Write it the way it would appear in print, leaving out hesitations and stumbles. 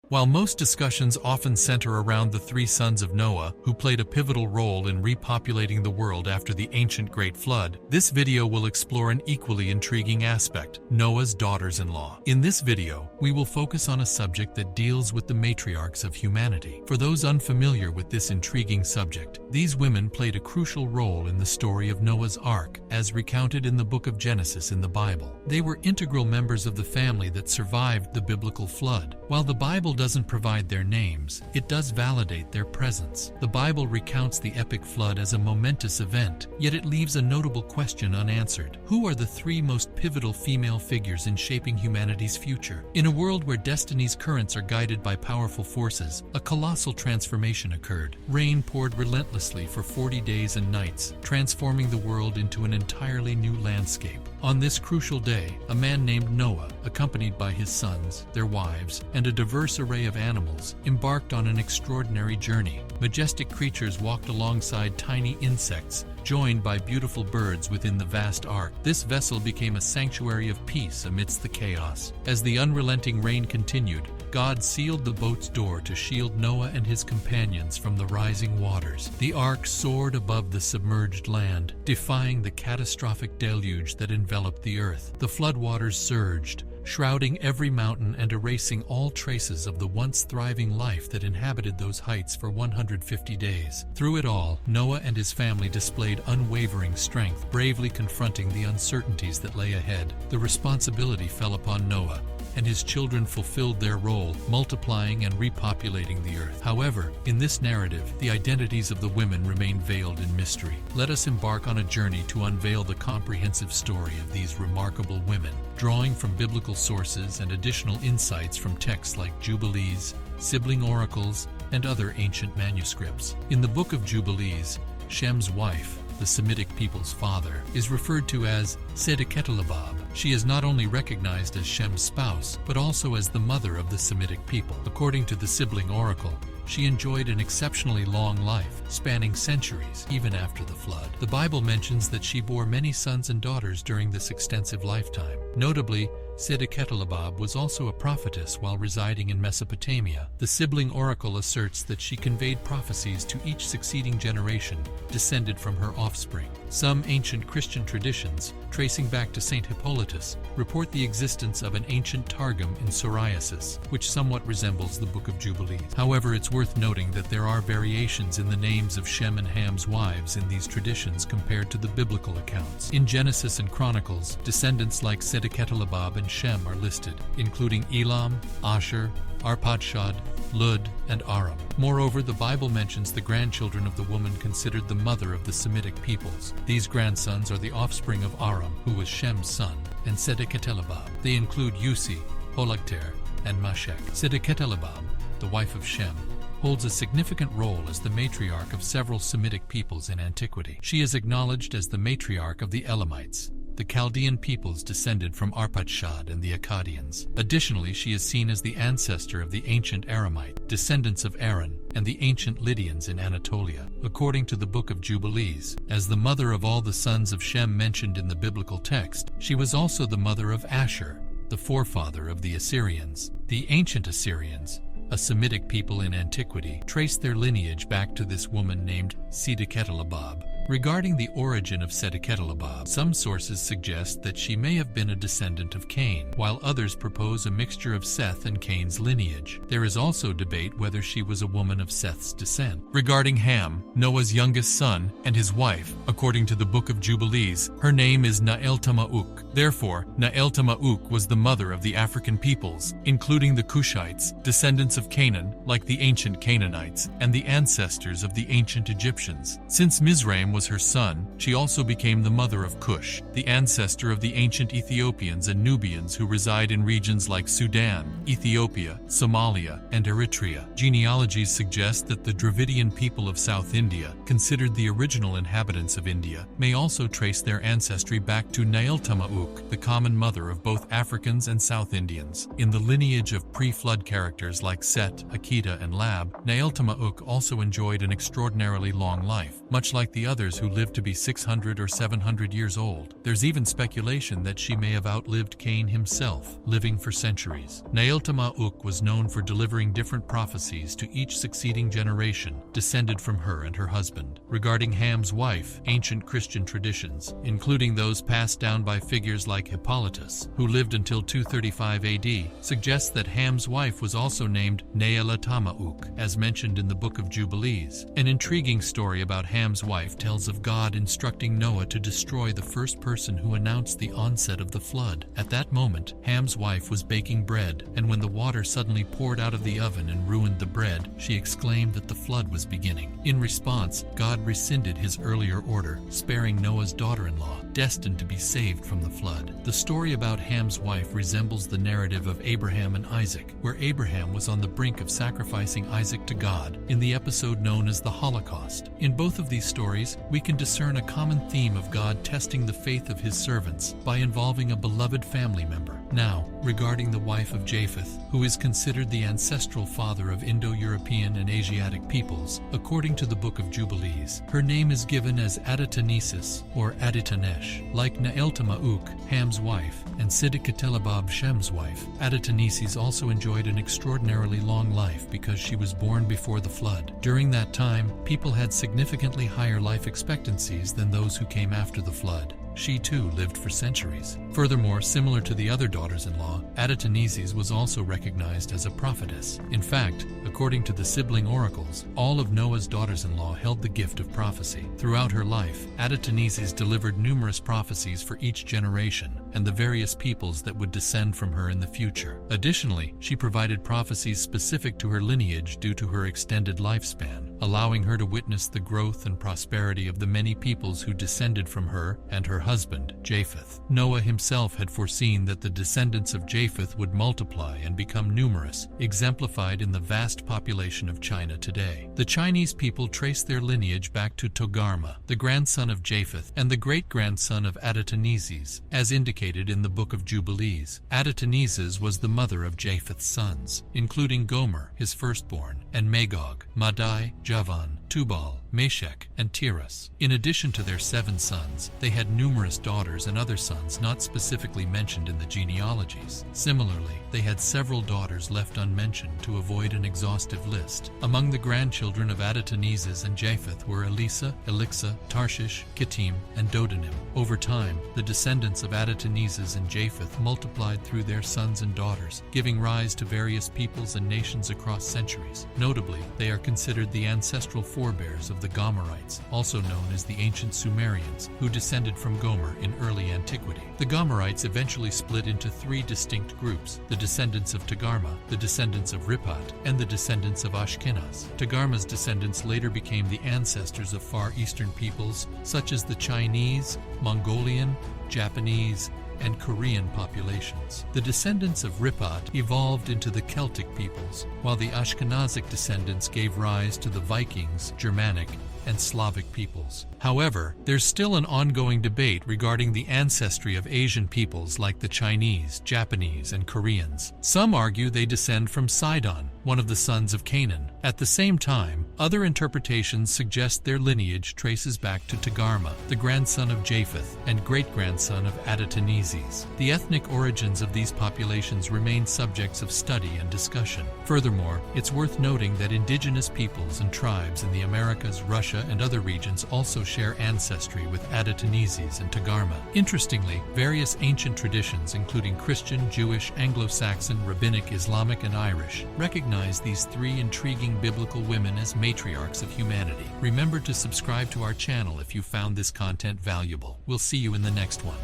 While most discussions often center around the three sons of Noah, who played a pivotal role in repopulating the world after the ancient Great Flood, this video will explore an equally intriguing aspect: Noah's daughters-in-law. In this video, we will focus on a subject that deals with the matriarchs of humanity. For those unfamiliar with this intriguing subject, these women played a crucial role in the story of Noah's Ark, as recounted in the book of Genesis in the Bible. They were integral members of the family that survived the biblical flood. While the Bible doesn't provide their names, it does validate their presence. The Bible recounts the epic flood as a momentous event, yet it leaves a notable question unanswered. Who are the three most pivotal female figures in shaping humanity's future? In a world where destiny's currents are guided by powerful forces, a colossal transformation occurred. Rain poured relentlessly for 40 days and nights, transforming the world into an entirely new landscape. On this crucial day, a man named Noah, accompanied by his sons, their wives, and a diverse array of animals, embarked on an extraordinary journey. Majestic creatures walked alongside tiny insects, joined by beautiful birds within the vast ark. This vessel became a sanctuary of peace amidst the chaos. As the unrelenting rain continued, God sealed the boat's door to shield Noah and his companions from the rising waters. The ark soared above the submerged land, defying the catastrophic deluge that enveloped the earth. The floodwaters surged, shrouding every mountain and erasing all traces of the once thriving life that inhabited those heights for 150 days. Through it all, Noah and his family displayed unwavering strength, bravely confronting the uncertainties that lay ahead. The responsibility fell upon Noah, and his children fulfilled their role, multiplying and repopulating the earth. However, in this narrative, the identities of the women remain veiled in mystery. Let us embark on a journey to unveil the comprehensive story of these remarkable women, drawing from biblical sources and additional insights from texts like Jubilees, sibling oracles, and other ancient manuscripts. In the book of Jubilees, Shem's wife, the Semitic people's father, is referred to as Sedeketulabab. She is not only recognized as Shem's spouse, but also as the mother of the Semitic people. According to the sibling oracle, she enjoyed an exceptionally long life, spanning centuries, even after the flood. The Bible mentions that she bore many sons and daughters during this extensive lifetime. Notably, Sedeketulabab was also a prophetess while residing in Mesopotamia. The sibling oracle asserts that she conveyed prophecies to each succeeding generation, descended from her offspring. Some ancient Christian traditions, tracing back to Saint Hippolytus, report the existence of an ancient Targum in psoriasis, which somewhat resembles the Book of Jubilees. However, it's worth noting that there are variations in the names of Shem and Ham's wives in these traditions compared to the biblical accounts. In Genesis and Chronicles, descendants like Sedeketulabab and Shem are listed, including Elam, Asher, Arpachshad, Lud, and Aram. Moreover, the Bible mentions the grandchildren of the woman considered the mother of the Semitic peoples. These grandsons are the offspring of Aram, who was Shem's son, and Sedeketulabab. They include Usi, Holagter, and Mashek. Sedeketulabab, the wife of Shem, holds a significant role as the matriarch of several Semitic peoples in antiquity. She is acknowledged as the matriarch of the Elamites, the Chaldean peoples descended from Arpachshad and the Akkadians. Additionally, she is seen as the ancestor of the ancient Aramite, descendants of Aaron, and the ancient Lydians in Anatolia. According to the Book of Jubilees, as the mother of all the sons of Shem mentioned in the biblical text, she was also the mother of Asher, the forefather of the Assyrians. The ancient Assyrians, a Semitic people in antiquity, traced their lineage back to this woman named Sedeketulabab. Regarding the origin of Sedeketulabab, some sources suggest that she may have been a descendant of Cain, while others propose a mixture of Seth and Cain's lineage. There is also debate whether she was a woman of Seth's descent. Regarding Ham, Noah's youngest son, and his wife, according to the Book of Jubilees, her name is Nael-Tamauk. Therefore, Nael-Tamauk was the mother of the African peoples, including the Cushites, descendants of Canaan, like the ancient Canaanites, and the ancestors of the ancient Egyptians. Since Mizraim was her son, she also became the mother of Cush, the ancestor of the ancient Ethiopians and Nubians who reside in regions like Sudan, Ethiopia, Somalia, and Eritrea. Genealogies suggest that the Dravidian people of South India, considered the original inhabitants of India, may also trace their ancestry back to Nael-Tamauk, the common mother of both Africans and South Indians. In the lineage of pre-flood characters like Set, Akita, and Lab, Nael-Tamauk also enjoyed an extraordinarily long life. Much like the other others who live to be 600 or 700 years old. There's even speculation that she may have outlived Cain himself, living for centuries. Neeltama-Uk was known for delivering different prophecies to each succeeding generation, descended from her and her husband. Regarding Ham's wife, ancient Christian traditions, including those passed down by figures like Hippolytus, who lived until 235 AD, suggest that Ham's wife was also named Neelatama-Uk, as mentioned in the Book of Jubilees. An intriguing story about Ham's wife tells of God instructing Noah to destroy the first person who announced the onset of the flood. At that moment, Ham's wife was baking bread, and when the water suddenly poured out of the oven and ruined the bread, she exclaimed that the flood was beginning. In response, God rescinded his earlier order, sparing Noah's daughter-in-law, destined to be saved from the flood. The story about Ham's wife resembles the narrative of Abraham and Isaac, where Abraham was on the brink of sacrificing Isaac to God in the episode known as the Holocaust. In both of these stories, we can discern a common theme of God testing the faith of his servants by involving a beloved family member. Now, regarding the wife of Japheth, who is considered the ancestral father of Indo-European and Asiatic peoples, according to the Book of Jubilees, her name is given as Aditanesis or Aditanesh. Like Neeltama-Uk, Ham's wife, and Siddiqatelabab Shem's wife, Aditanesis also enjoyed an extraordinarily long life because she was born before the flood. During that time, people had significantly higher life expectancies than those who came after the flood. She too lived for centuries. Furthermore, similar to the other daughters-in-law, Aditanesis was also recognized as a prophetess. In fact, according to the sibling oracles, all of Noah's daughters-in-law held the gift of prophecy. Throughout her life, Aditanesis delivered numerous prophecies for each generation and the various peoples that would descend from her in the future. Additionally, she provided prophecies specific to her lineage due to her extended lifespan, allowing her to witness the growth and prosperity of the many peoples who descended from her and her husband, Japheth. Noah himself had foreseen that the descendants of Japheth would multiply and become numerous, exemplified in the vast population of China today. The Chinese people trace their lineage back to Togarma, the grandson of Japheth and the great-grandson of Aditanesis, as indicated in the Book of Jubilees. Aditanesis was the mother of Japheth's sons, including Gomer, his firstborn, and Magog, Madai, Javan, Tubal, Meshech, and Tiras. In addition to their 7 sons, they had numerous daughters and other sons not specifically mentioned in the genealogies. Similarly, they had several daughters left unmentioned to avoid an exhaustive list. Among the grandchildren of Aditanesis and Japheth were Elisa, Elixa, Tarshish, Kittim, and Dodanim. Over time, the descendants of Aditanesis and Japheth multiplied through their sons and daughters, giving rise to various peoples and nations across centuries. Notably, they are considered the ancestral forebears of the Gomerites, also known as the ancient Sumerians, who descended from Gomer in early antiquity. The Gomerites eventually split into 3 distinct groups: the descendants of Togarma, the descendants of Ripat, and the descendants of Ashkenaz. Togarma's descendants later became the ancestors of Far Eastern peoples such as the Chinese, Mongolian, Japanese, and Korean populations. The descendants of Ripat evolved into the Celtic peoples, while the Ashkenazic descendants gave rise to the Vikings, Germanic, and Slavic peoples. However, there's still an ongoing debate regarding the ancestry of Asian peoples like the Chinese, Japanese, and Koreans. Some argue they descend from Sidon, one of the sons of Canaan. At the same time, other interpretations suggest their lineage traces back to Togarma, the grandson of Japheth and great-grandson of Aditanesis. The ethnic origins of these populations remain subjects of study and discussion. Furthermore, it's worth noting that indigenous peoples and tribes in the Americas, Russia, and other regions also share ancestry with Aditanesis and Togarma. Interestingly, various ancient traditions, including Christian, Jewish, Anglo-Saxon, Rabbinic, Islamic, and Irish, recognize these 3 intriguing biblical women as matriarchs of humanity. Remember to subscribe to our channel if you found this content valuable. We'll see you in the next one.